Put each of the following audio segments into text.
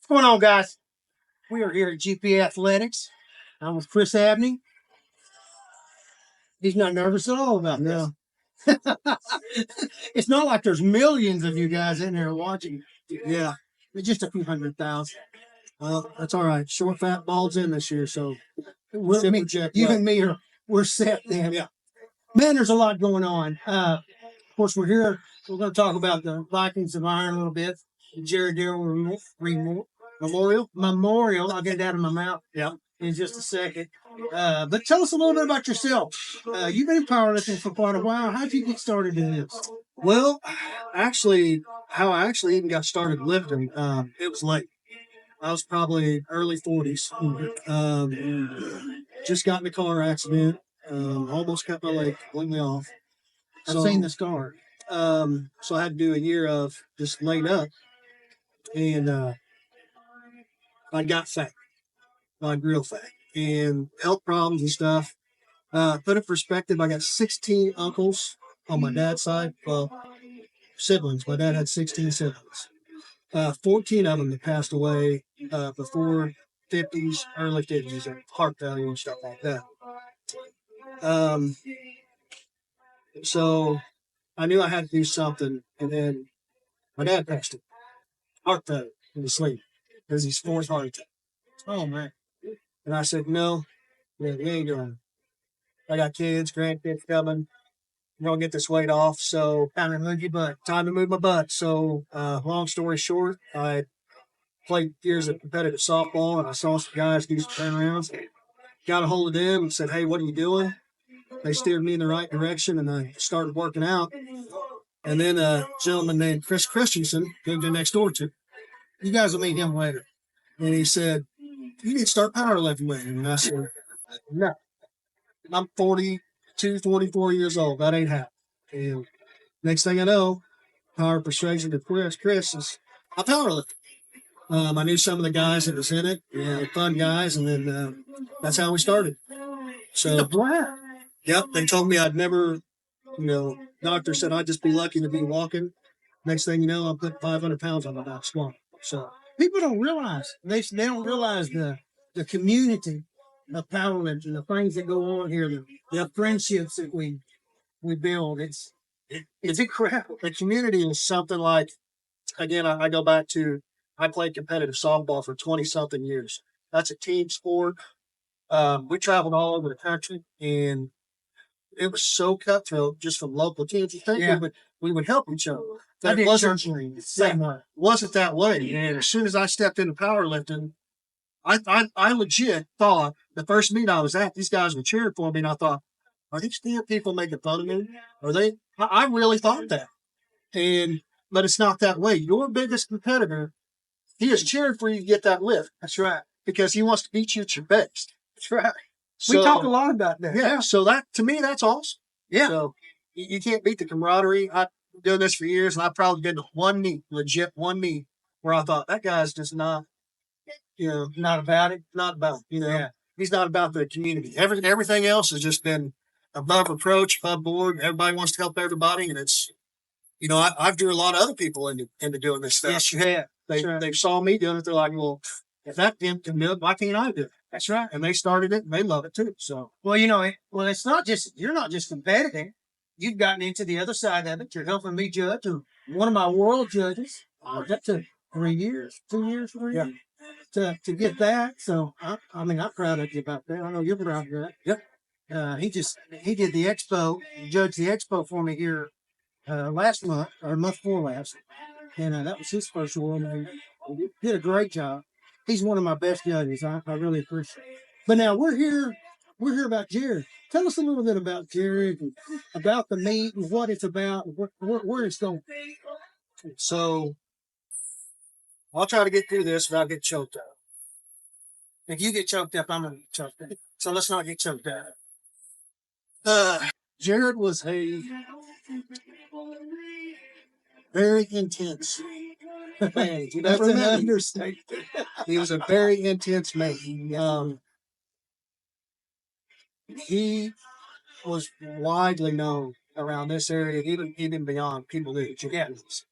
What's going on, guys? We are here at GP Athletics. I'm with Chris Abney. He's not nervous at all about this. It's not like there's millions of you guys in there watching. Yeah, It's just a few 100,000. well, that's all right. Short, fat, bald's in this year, so You and me we're set then. Yeah. Man, there's a lot going on. Of course, we're here. We're going to talk about the Vikings of Iron a little bit. The Jared Darrell Memorial. I'll get it out of my mouth. Yeah. In just a second. But tell us a little bit about yourself. You've been powerlifting for quite a while. How'd you get started in this? Well, actually, how I actually even got started lifting, it was late. I was probably early 40s. Just got in a car accident. Almost cut my leg completely off. I've seen the scar. So I had to do a year of just laid up, and I got fat, like real fat, and health problems and stuff. Put in perspective, I got 16 uncles on my dad's side. Well, siblings. My dad had 16 siblings. 14 of them that passed away before 50s, early 50s, and heart failure and stuff like that. So I knew I had to do something, and then my dad passed it. Heart failure in his sleep because he's fourth heart attack. Oh, man. And I said, no, we ain't doing it. I got kids, grandkids coming. I'm going to get this weight off. So Time to move your butt. time to move my butt. So long story short, I played years of competitive softball, and I saw some guys do some turnarounds. Got a hold of them and said, hey, what are you doing? They steered me in the right direction, and I started working out. And then a gentleman named Chris Christensen moved in next door to me. You guys will meet him later. And he said, you need to start powerlifting with him. And I said, no. I'm 42, 44 years old. That ain't happening. And next thing I know, power persuasion to Chris is a powerlifter. I knew some of the guys that was in it, fun guys, and then that's how we started. So, yep, they told me I'd never, doctor said I'd just be lucky to be walking. Next thing you know, I'm putting 500 pounds on my back squat. So people don't realize, they don't realize the community of powerlifting, the things that go on here, the friendships that we build. It's incredible. The community is something like, again, I go back to, I played competitive softball for 20-something years. That's a team sport. We traveled all over the country, and it was so cutthroat just from local teams. You think we would help each other. That wasn't that way. And as soon as I stepped into powerlifting, I legit thought the first meet I was at, these guys were cheering for me, and I thought, are these damn people making fun of me? Are they? I really thought that. But it's not that way. Your biggest competitor, he is cheering for you to get that lift. That's right. Because he wants to beat you at your best. That's right. So, we talk a lot about that. Yeah. So that, to me, that's awesome. Yeah. So you can't beat the camaraderie. I've been doing this for years, and I've probably been to legit one meet, where I thought that guy's just not, not about it. Not about, he's not about the community. Everything else has just been above approach, above board. Everybody wants to help everybody, and it's, I've drew a lot of other people into doing this stuff. Yes, you have. They saw me doing it. They're like, well, if that can do it, why can't I do it? That's right. And they started it, and they love it too. So, well, it's not just, you're not just competing. You've gotten into the other side of it. You're helping me judge. One of my world judges, that took 2 years, to get that. So, I'm proud of you about that. I know you're proud of that. Yep. He did the expo, judged the expo for me here last month, or month before last. And that was his first world meeting. He did a great job. He's one of my best judges. I really appreciate it. But now we're here about Jared. Tell us a little bit about Jared, and about the meet, and what it's about, and where it's going. So I'll try to get through this without getting choked up. If you get choked up, I'm going to get choked up. So let's not get choked up. Jared was a very intense man. That's an understatement. He was a very intense man. He was widely known around this area, even beyond. People knew who Jared was.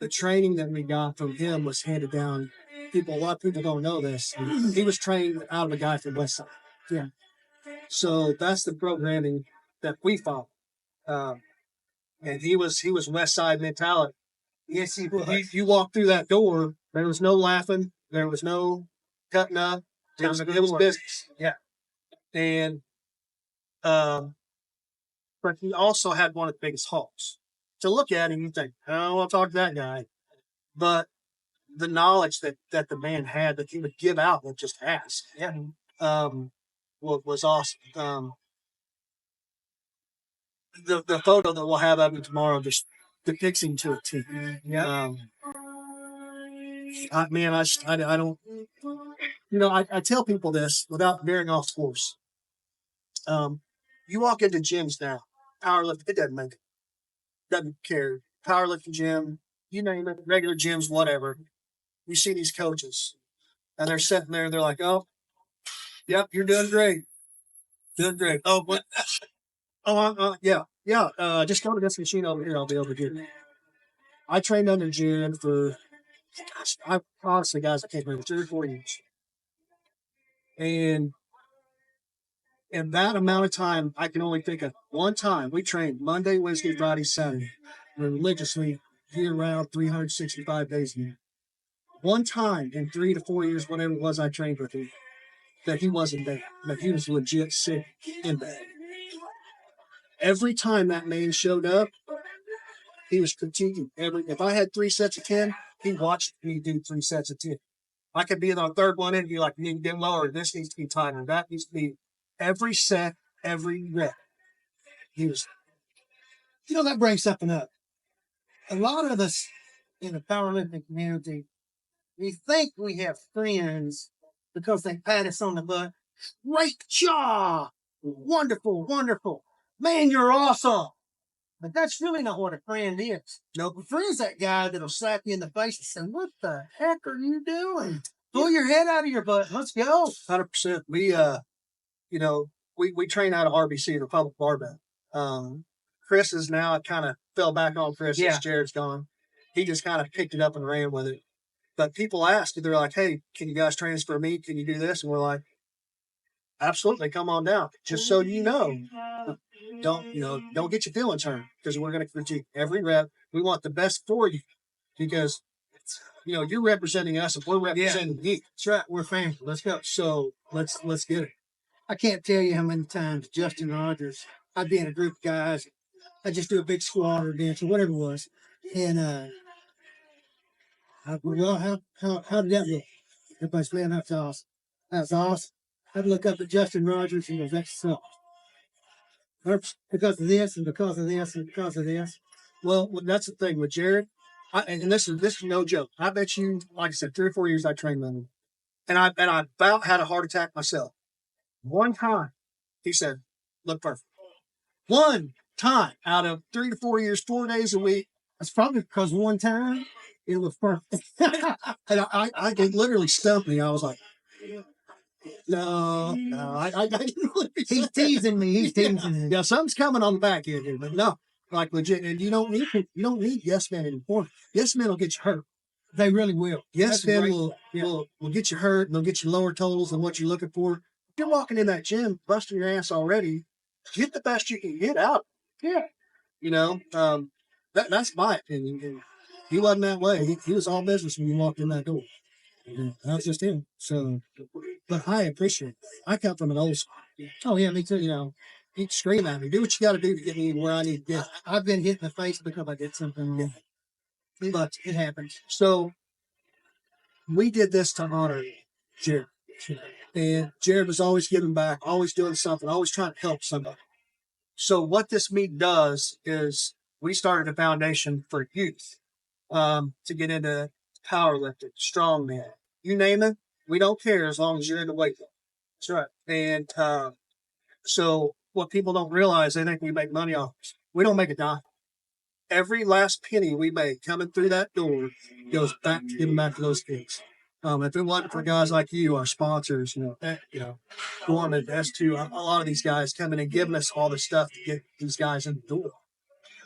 the training that we got from him was handed down. A lot of people don't know this. He was trained out of a guy from West Side. Yeah. So that's the programming that we follow. And he was West Side mentality. Yes, he was. You walk through that door, there was no laughing, there was no cutting up. It was business. Yeah. And but he also had one of the biggest hearts. To look at him, you think, I don't want to talk to that guy. But the knowledge that the man had that he would give out and just ask, was awesome. The photo that we'll have of him tomorrow just depicts him to a T. Yeah. I don't, I tell people this without veering off course. You walk into gyms now, powerlifting, it doesn't make it. Doesn't care. Powerlifting gym, you name it, regular gyms, whatever. You see these coaches, and they're sitting there, they're like, oh, yep, you're doing great. Doing great. Oh, what? Yeah. Just go to this machine over here. I'll be over here. I trained under Jen for, I honestly, guys, I can't remember, 3 or 4 years. And in that amount of time, I can only think of one time. We trained Monday, Wednesday, Friday, Saturday, religiously, year-round, 365 days a year. One time in 3 to 4 years, whatever it was I trained with him, that he wasn't there, that he was legit sick in bed. Every time that man showed up, he was critiquing if I had 3 sets of 10, he watched me do 3 sets of 10. I could be in our third one and be like, you need to get lower. This needs to be tighter. That needs to be every set, every rep. He was. That brings something up. A lot of us in the powerlifting community, we think we have friends because they pat us on the butt. Great job! Wonderful, wonderful. Man, you're awesome. But that's really not what a friend is. Nope. A friend's that guy that'll slap you in the face and say, what the heck are you doing? Pull your head out of your butt. Let's go. 100%. We train out of RBC, Republic Barbell. Chris is now, I kind of fell back on Chris since Jared's gone. He just kind of picked it up and ran with it. But people ask, they're like, hey, can you guys train us for me? Can you do this? And we're like, absolutely, come on down. Just so you know, don't get your feelings hurt because we're going to critique every rep. We want the best for you because, you're representing us and we're representing you. That's right. We're family. Let's go. So let's get it. I can't tell you how many times Justin Rogers, I'd be in a group of guys, I'd just do a big squat or dance or whatever it was. And how did that look? Everybody's man, that's awesome. That's awesome. I'd look up at Justin Rogers and go, that's so. Because of this and because of this and because of this. Well, that's the thing with Jared. And this is no joke. I bet you, like I said, 3 or 4 years I trained with him. And I about had a heart attack myself. One time, he said, look perfect. One time out of 3 to 4 years, 4 days a week. That's probably because one time it was perfect. And I literally stumped me. I was like, no, I didn't really. He's teasing me. He's teasing me. Yeah, something's coming on the back end here, but no, like legit. And you don't need yes men anymore. Yes men will get you hurt. They really will. Yes men will get you hurt and they'll get you lower totals than what you're looking for. If you're walking in that gym, busting your ass already, get the best you can get out. Yeah. That's my opinion. And he wasn't that way. He was all business when you walked in that door. That was just him. So, but I appreciate it. I come from an old school. Oh, yeah, me too. You scream at me. Do what you got to do to get me where I need to get. I've been hit in the face because I did something wrong. But it happens. So, we did this to honor Jared. And Jared was always giving back, always doing something, always trying to help somebody. So, what this meet does is we started a foundation for youth to get into powerlifting, strongman, you name it. We don't care as long as you're in the weight room. That's right. And so what people don't realize, they think we make money off this. We don't make a dime. Every last penny we make coming through that door goes back to giving back to those kids. If it wasn't for guys like you, our sponsors, Gorman, S2, a lot of these guys coming and giving us all the stuff to get these guys in the door.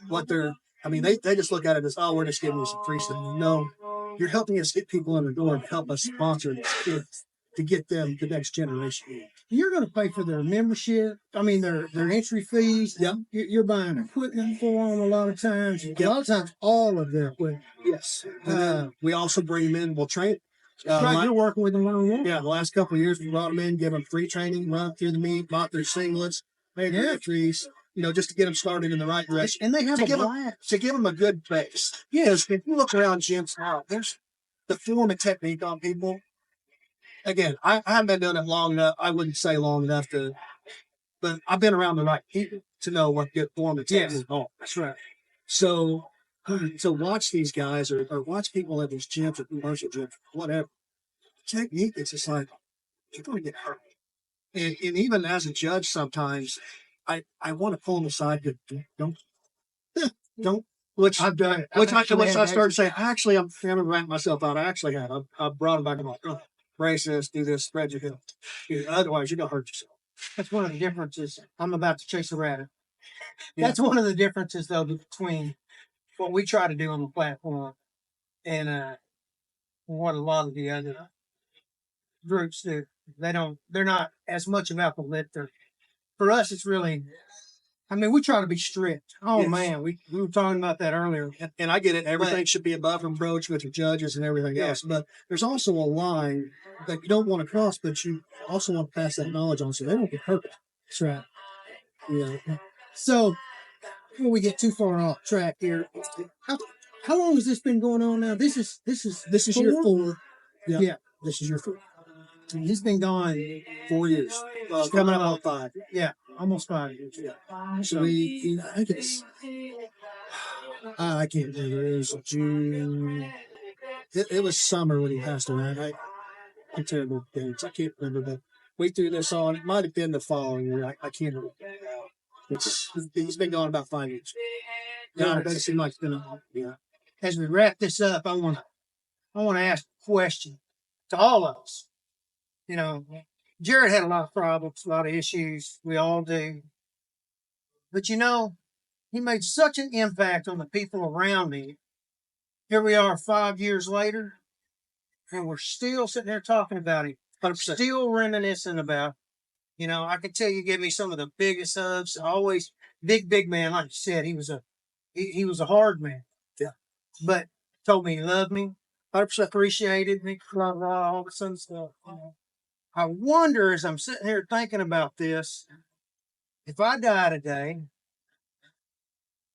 What they're I mean, they just look at it as, oh, we're just giving you some free stuff. No, you're helping us get people in the door and help us sponsor these kids to get them the next generation. You're going to pay for their membership. I mean, their entry fees. Yep. You're buying equipment for them a lot of times. Yep. A lot of times, all of their equipment. Yes. And then we also bring them in. We'll train. Right, you're working with them one-on-one. Yeah, the last couple of years, we brought them in, give them free training, run through the meet, bought their singlets, made their entries, just to get them started in the right direction. And they have to give them a good base. Yes, if you look around gyms now, there's the form and technique on people. Again, I haven't been doing it long enough. I wouldn't say long enough but I've been around the right people to know what good form and technique are. That's right. So to watch these guys or watch people at these gyms or commercial gyms, whatever, technique, it's just like, you're going to get hurt. And even as a judge, sometimes I want to pull them aside. Don't. Which I've done it. Which I started saying, actually, I'm trying to rank myself out. I actually have. I brought them back and like, brace this, do this, spread your hip. Otherwise, you're going to hurt yourself. That's one of the differences. I'm about to chase a rabbit. Yeah. That's one of the differences, though, between what we try to do on the platform and what a lot of the other groups do. They're not as much about the lifter. For us, it's really, I mean, we try to be strict. Oh, yes. Man, we were talking about that earlier. And I get it. Everything should be above reproach with the judges and everything else. But there's also a line that you don't want to cross, but you also want to pass that knowledge on so they don't get hurt. That's right. Yeah. So, before we get too far off track here, how long has this been going on now? This is year 4. Yeah. This is your 4. He's been gone 4 years. Coming up on 5. Yeah, almost 5 years. Yeah. So I guess I can't remember. It was June. It was summer when he passed away. I'm terrible dates. I can't remember, but we threw this on. It might have been the following year. I can't remember. He's been gone about 5 years. Yeah, it doesn't seem like it's been a yeah. As we wrap this up, I want to ask a question to all of us. Jared had a lot of problems, a lot of issues. We all do. But he made such an impact on the people around me. Here we are 5 years later, and we're still sitting there talking about him. 100%. Still reminiscing about. I can tell you gave me some of the biggest hugs. Always big man, like you said. He was a hard man. Yeah. But told me he loved me. 100% appreciated me. All this other stuff. I wonder, as I'm sitting here thinking about this, if I die today,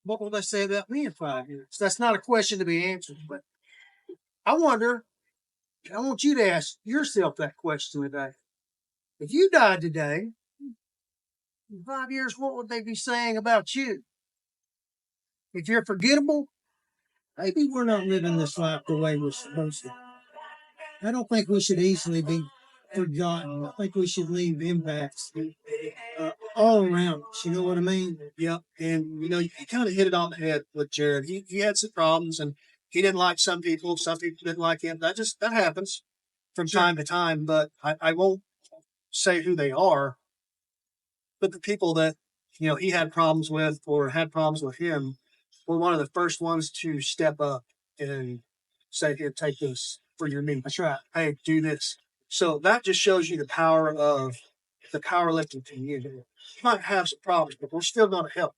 what will they say about me in 5 years? That's not a question to be answered, but I wonder, I want you to ask yourself that question today. If you died today, in 5 years, what would they be saying about you? If you're forgettable, maybe we're not living this life the way we're supposed to. I don't think we should easily be forgotten. I think we should leave impacts all around us. You know what I mean? Yep. And, you kind of hit it on the head with Jared. He had some problems, and he didn't like some people. Some people didn't like him. That happens from time to time, but I won't say who they are. But the people that, he had problems with or had problems with him were one of the first ones to step up and say, here, take this for your knee. That's right. Hey, do this. So that just shows you the power of the powerlifting community. You might have some problems, but we're still going to help.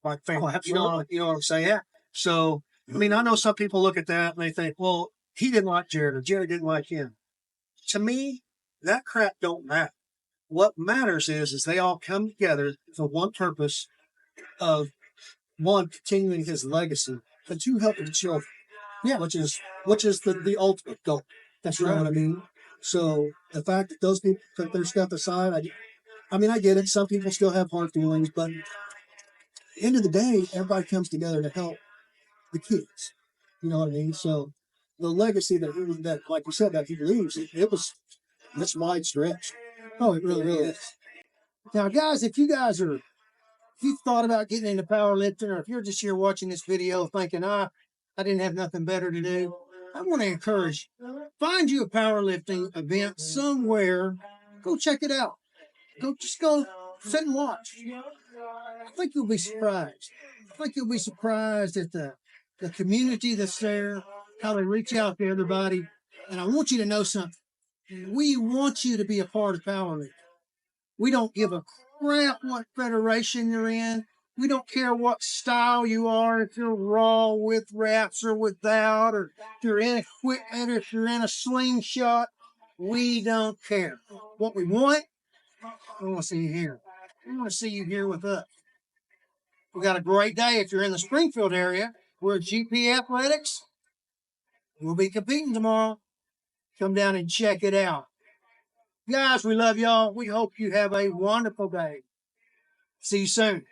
Like family. Oh, absolutely. You know what I'm saying? Yeah. So, I know some people look at that and they think, well, he didn't like Jared or Jared didn't like him. To me, that crap don't matter. What matters is they all come together for one purpose of, one, continuing his legacy, and two, helping the children. Yeah. Which is the ultimate goal. That's right. What I mean? So the fact that those people put their stuff aside, I get it. Some people still have hard feelings, but at the end of the day, everybody comes together to help the kids. You know what I mean? So the legacy that like you said, that he leaves, it's wide stretch. Oh, it really is. Now, guys, if you've thought about getting into powerlifting, or if you're just here watching this video thinking, I didn't have nothing better to do, I want to encourage you. Find you a powerlifting event somewhere. Go check it out. Go sit and watch. I think you'll be surprised. I think you'll be surprised at the community that's there, how they reach out to everybody. And I want you to know something. We want you to be a part of powerlifting. We don't give a crap what federation you're in. We don't care what style you are, if you're raw with wraps or without, or if you're in equipment, or if you're in a slingshot. We don't care. What we want, we want to see you here. We want to see you here with us. We got a great day. If you're in the Springfield area, we're at GP Athletics. We'll be competing tomorrow. Come down and check it out. Guys, we love y'all. We hope you have a wonderful day. See you soon.